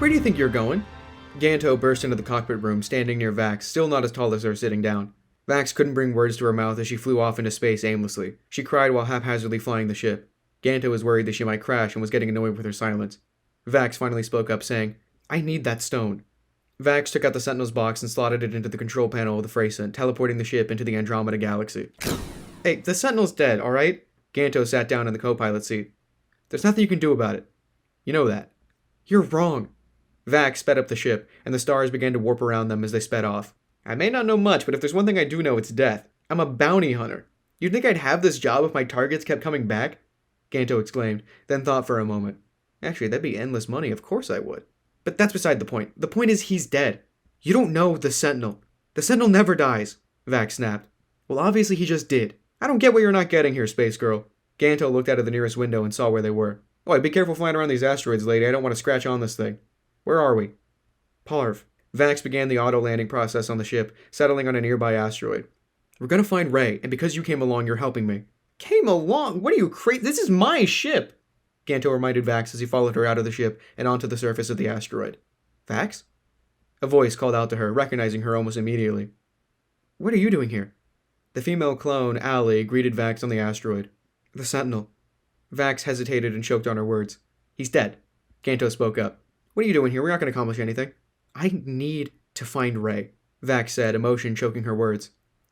Where do you think you're going? Ganto burst into the cockpit room, standing near Vaxx, still not as tall as her, sitting down. Vaxx couldn't bring words to her mouth as she flew off into space aimlessly. She cried while haphazardly flying the ship. Ganto was worried that she might crash and was getting annoyed with her silence. Vaxx finally spoke up, saying, "I need that stone." Vaxx took out the Sentinel's box and slotted it into the control panel of the Freyscent, teleporting the ship into the Andromeda Galaxy. Hey, the Sentinel's dead, alright? Ganto sat down in the co-pilot seat. There's nothing you can do about it. You know that. You're wrong. Vaxx sped up the ship, and the stars began to warp around them as they sped off. I may not know much, but if there's one thing I do know, it's death. I'm a bounty hunter. You'd think I'd have this job if my targets kept coming back? Ganto exclaimed, then thought for a moment. Actually, that'd be endless money, of course I would. But that's beside the point. The point is he's dead. You don't know the Sentinel. The Sentinel never dies, Vaxx snapped. Well, obviously he just did. I don't get what you're not getting here, Space Girl. Ganto looked out of the nearest window and saw where they were. Oh, be careful flying around these asteroids, lady. I don't want to scratch on this thing. Where are we? Parv. Vaxx began the auto-landing process on the ship, settling on a nearby asteroid. We're gonna find Ray, and because you came along, you're helping me. Came along? What are you crazy? This is my ship! Ganto reminded Vaxx as he followed her out of the ship and onto the surface of the asteroid. Vaxx? A voice called out to her, recognizing her almost immediately. What are you doing here? The female clone, Allie, greeted Vaxx on the asteroid. The Sentinel. Vaxx hesitated and choked on her words. He's dead. Ganto spoke up. What are you doing here? We're not going to accomplish anything. I need to find Ray, Vaxx said, emotion choking her words.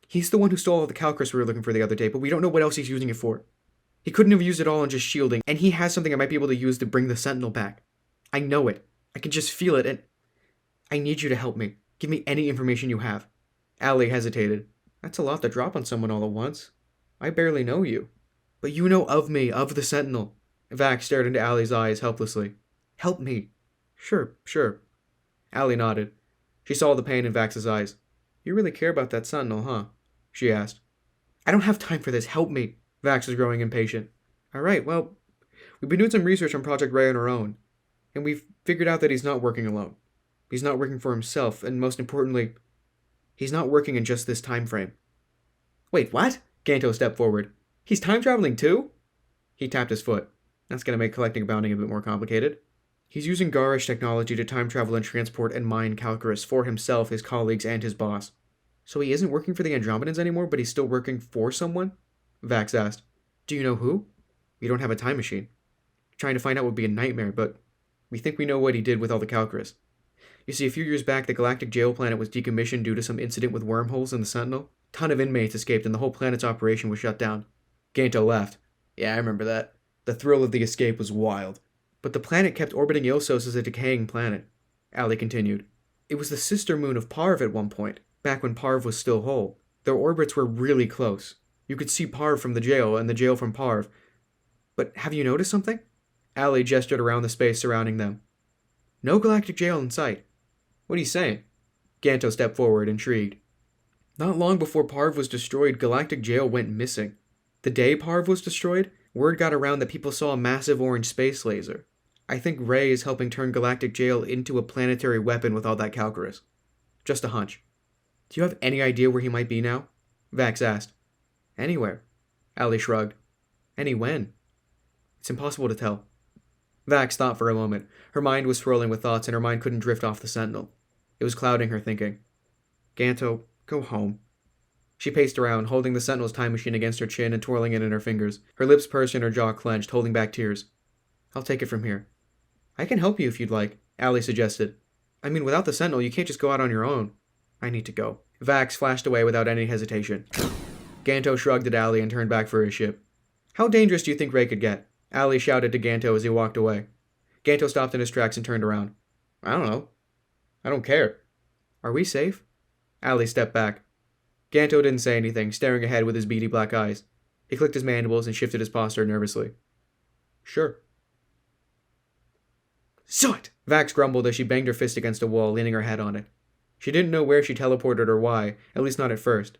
He's the one who stole all the Calcris we were looking for the other day, but we don't know what else he's using it for. He couldn't have used it all on just shielding, and he has something I might be able to use to bring the Sentinel back. I know it. I can just feel it, and I need you to help me. Give me any information you have. Allie hesitated. That's a lot to drop on someone all at once. I barely know you. But you know of me, of the Sentinel. Vaxx stared into Allie's eyes helplessly. Help me. Sure. Allie nodded. She saw the pain in Vaxx's eyes. You really care about that Sentinel, huh? She asked. I don't have time for this. Help me. Vaxx was growing impatient. Alright, well, we've been doing some research on Project Ray on our own, and we've figured out that he's not working alone. He's not working for himself, and most importantly, he's not working in just this time frame. Wait, what? Ganto stepped forward. He's time traveling too? He tapped his foot. That's going to make collecting a bounty a bit more complicated. He's using garish technology to time travel and transport and mine Calcris for himself, his colleagues, and his boss. So he isn't working for the Andromedans anymore, but he's still working for someone? Vaxx asked. Do you know who? We don't have a time machine. Trying to find out would be a nightmare, but we think we know what he did with all the Calcris. You see, a few years back, the galactic jail planet was decommissioned due to some incident with wormholes in the Sentinel. A ton of inmates escaped and the whole planet's operation was shut down. Ganto laughed. Yeah, I remember that. The thrill of the escape was wild. But the planet kept orbiting Ilsos as a decaying planet. Allie continued. It was the sister moon of Parv at one point, back when Parv was still whole. Their orbits were really close. You could see Parv from the jail and the jail from Parv. But have you noticed something? Allie gestured around the space surrounding them. No galactic jail in sight. What are you saying? Ganto stepped forward, intrigued. Not long before Parv was destroyed, galactic jail went missing. The day Parv was destroyed, word got around that people saw a massive orange space laser. I think Ray is helping turn galactic jail into a planetary weapon with all that Calcris. Just a hunch. Do you have any idea where he might be now? Vaxx asked. Anywhere. Allie shrugged. Any when? It's impossible to tell. Vaxx thought for a moment. Her mind was swirling with thoughts, and her mind couldn't drift off the Sentinel. It was clouding her thinking. Ganto, go home. She paced around, holding the Sentinel's time machine against her chin and twirling it in her fingers, her lips pursed and her jaw clenched, holding back tears. I'll take it from here. I can help you if you'd like, Allie suggested. I mean, without the Sentinel, you can't just go out on your own. I need to go. Vaxx flashed away without any hesitation. Ganto shrugged at Allie and turned back for his ship. How dangerous do you think Ray could get? Allie shouted to Ganto as he walked away. Ganto stopped in his tracks and turned around. I don't know. I don't care. Are we safe? Allie stepped back. Ganto didn't say anything, staring ahead with his beady black eyes. He clicked his mandibles and shifted his posture nervously. Sure. Zot! Vaxx grumbled as she banged her fist against a wall, leaning her head on it. She didn't know where she teleported or why, at least not at first.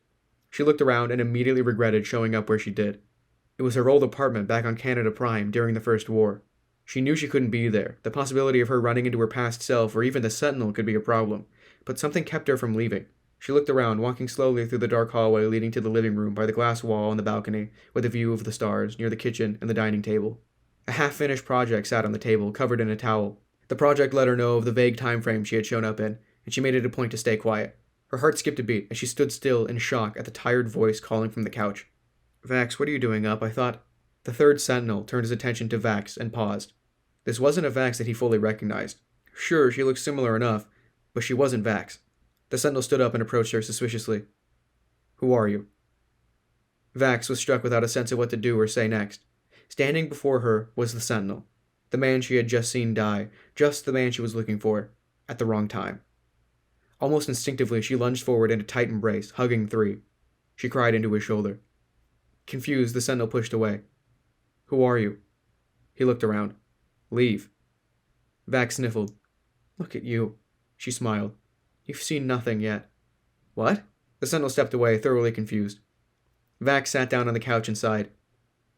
She looked around and immediately regretted showing up where she did. It was her old apartment back on Canada Prime during the First War. She knew she couldn't be there. The possibility of her running into her past self or even the Sentinel could be a problem, but something kept her from leaving. She looked around, walking slowly through the dark hallway leading to the living room by the glass wall and the balcony, with a view of the stars near the kitchen and the dining table. A half-finished project sat on the table, covered in a towel. The project let her know of the vague time frame she had shown up in, and she made it a point to stay quiet. Her heart skipped a beat as she stood still in shock at the tired voice calling from the couch. Vaxx, what are you doing up? I thought. The third Sentinel turned his attention to Vaxx and paused. This wasn't a Vaxx that he fully recognized. Sure, she looked similar enough, but she wasn't Vaxx. The Sentinel stood up and approached her suspiciously. Who are you? Vaxx was struck without a sense of what to do or say next. Standing before her was the Sentinel, the man she had just seen die, just the man she was looking for, at the wrong time. Almost instinctively, she lunged forward in a tight embrace, hugging 3. She cried into his shoulder. Confused, the Sentinel pushed away. Who are you? He looked around. Leave. Vaxx sniffled. Look at you. She smiled. You've seen nothing yet. What? The Sentinel stepped away, thoroughly confused. Vaxx sat down on the couch and sighed.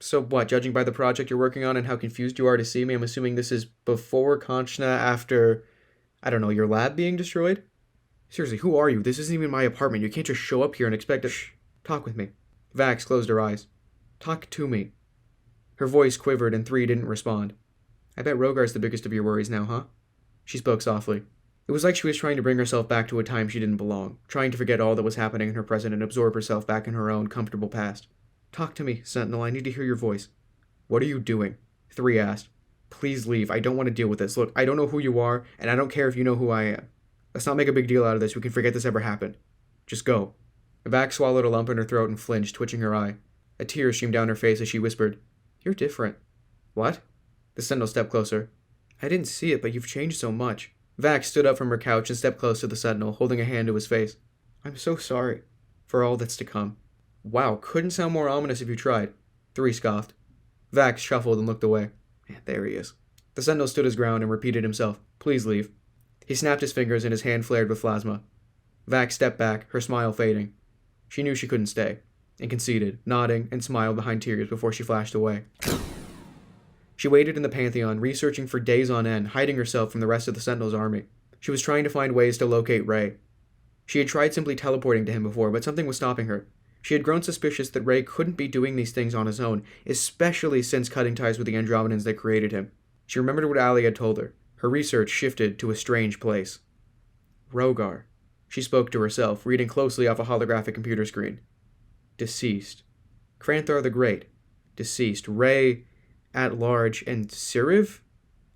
So what, judging by the project you're working on and how confused you are to see me, I'm assuming this is before Conchna, after, I don't know, your lab being destroyed? Seriously, who are you? This isn't even my apartment. You can't just show up here and expect to... Shh. Talk with me. Vaxx closed her eyes. Talk to me. Her voice quivered and 3 didn't respond. I bet Rogar's the biggest of your worries now, huh? She spoke softly. It was like she was trying to bring herself back to a time she didn't belong, trying to forget all that was happening in her present and absorb herself back in her own comfortable past. Talk to me, Sentinel. I need to hear your voice. What are you doing? 3 asked. Please leave. I don't want to deal with this. Look, I don't know who you are, and I don't care if you know who I am. Let's not make a big deal out of this. We can forget this ever happened. Just go. Vaxx swallowed a lump in her throat and flinched, twitching her eye. A tear streamed down her face as she whispered, You're different. What? The Sentinel stepped closer. I didn't see it, but you've changed so much. Vaxx stood up from her couch and stepped close to the Sentinel, holding a hand to his face. I'm so sorry. For all that's to come. Wow, couldn't sound more ominous if you tried. 3 scoffed. Vaxx shuffled and looked away. There he is. The Sentinel stood his ground and repeated himself. Please leave. He snapped his fingers and his hand flared with plasma. Vaxx stepped back, her smile fading. She knew she couldn't stay, and conceded, nodding and smiled behind tears before she flashed away. She waited in the Pantheon, researching for days on end, hiding herself from the rest of the Sentinel's army. She was trying to find ways to locate Ray. She had tried simply teleporting to him before, but something was stopping her. She had grown suspicious that Ray couldn't be doing these things on his own, especially since cutting ties with the Andromedans that created him. She remembered what Ali had told her. Her research shifted to a strange place. Rogar. She spoke to herself, reading closely off a holographic computer screen. Deceased. Kranthar the Great. Deceased. Ray... at large. And Siriv?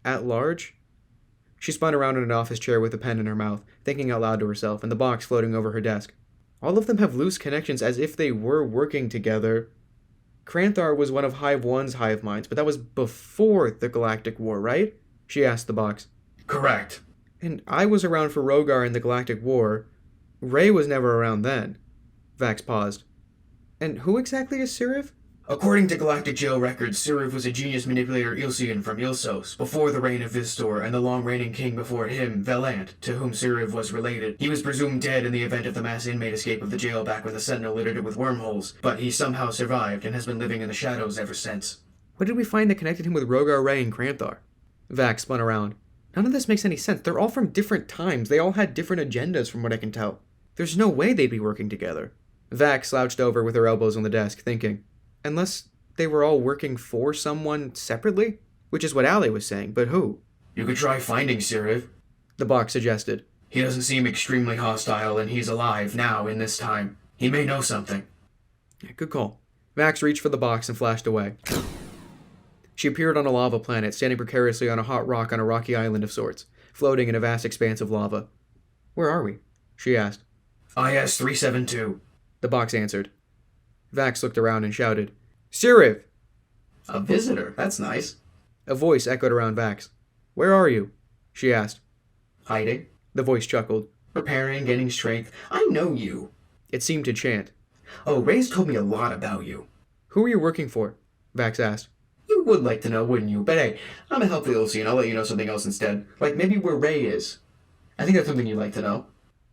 At large? She spun around in an office chair with a pen in her mouth, thinking out loud to herself, and the box floating over her desk. All of them have loose connections as if they were working together. Kranthar was one of Hive 1's hive minds, but that was before the Galactic War, right? She asked the box. Correct. And I was around for Rogar in the Galactic War. Ray was never around then. Vaxx paused. And who exactly is Siriv? According to Galactic Jail records, Siriv was a genius manipulator Ilsean from Ilsos, before the reign of Vistor and the long-reigning king before him, Velant, to whom Siriv was related. He was presumed dead in the event of the mass inmate escape of the jail back when the Sentinel littered it with wormholes, but he somehow survived and has been living in the shadows ever since. What did we find that connected him with Rogar, Ray, and Kranthar? Vaxx spun around. None of this makes any sense. They're all from different times. They all had different agendas from what I can tell. There's no way they'd be working together. Vaxx slouched over with her elbows on the desk, thinking. Unless they were all working for someone separately? Which is what Ali was saying, but who? You could try finding Siriv, the box suggested. He doesn't seem extremely hostile, and he's alive now in this time. He may know something. Yeah, good call. Vaxx reached for the box and flashed away. She appeared on a lava planet, standing precariously on a hot rock on a rocky island of sorts, floating in a vast expanse of lava. Where are we? She asked. IS-372, the box answered. Vaxx looked around and shouted, Siriv! A visitor, that's nice. A voice echoed around Vaxx. Where are you? She asked. Hiding, the voice chuckled. Preparing, gaining strength. I know you. It seemed to chant. Oh, Ray's told me a lot about you. Who are you working for? Vaxx asked. You would like to know, wouldn't you? But hey, I'm a helpful Ilsean. I'll let you know something else instead. Like maybe where Ray is. I think that's something you'd like to know.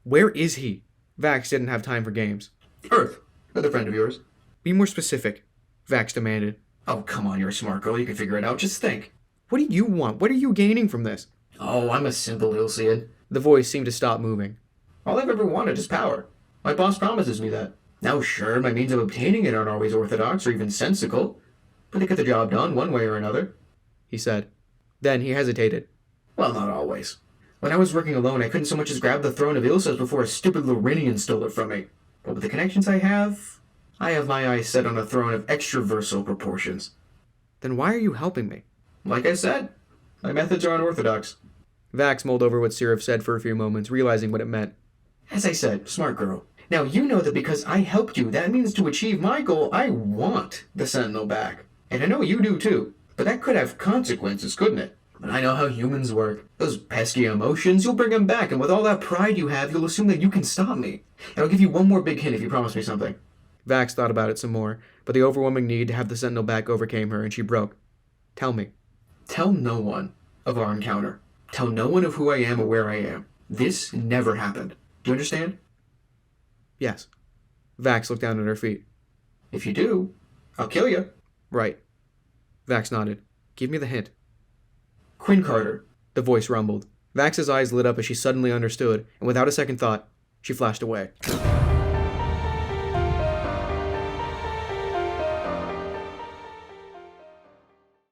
Where is he? Vaxx didn't have time for games. Earth. Another friend of yours. Be more specific, Vaxx demanded. Oh, come on, you're a smart girl. You can figure it out. Just think. What do you want? What are you gaining from this? Oh, I'm a simple Ilsean. The voice seemed to stop moving. All I've ever wanted is power. My boss promises me that. Now, sure, my means of obtaining it aren't always orthodox or even sensical, but they get the job done one way or another, he said. Then he hesitated. Well, not always. When I was working alone, I couldn't so much as grab the throne of Ilsos before a stupid Lorinian stole it from me. But with the connections I have my eyes set on a throne of extraversal proportions. Then why are you helping me? Like I said, my methods are unorthodox. Vaxx mulled over what Sirif said for a few moments, realizing what it meant. As I said, smart girl. Now you know that because I helped you, that means to achieve my goal, I want the Sentinel back. And I know you do too. But that could have consequences, couldn't it? But I know how humans work. Those pesky emotions, you'll bring them back, and with all that pride you have, you'll assume that you can stop me. And I'll give you one more big hint if you promise me something. Vaxx thought about it some more, but the overwhelming need to have the Sentinel back overcame her, and she broke. Tell me. Tell no one of our encounter. Tell no one of who I am or where I am. This never happened. Do you understand? Yes. Vaxx looked down at her feet. If you do, I'll kill you. Right. Vaxx nodded. Give me the hint. Quinn Carter, the voice rumbled. Vax's eyes lit up as she suddenly understood, and without a second thought, she flashed away.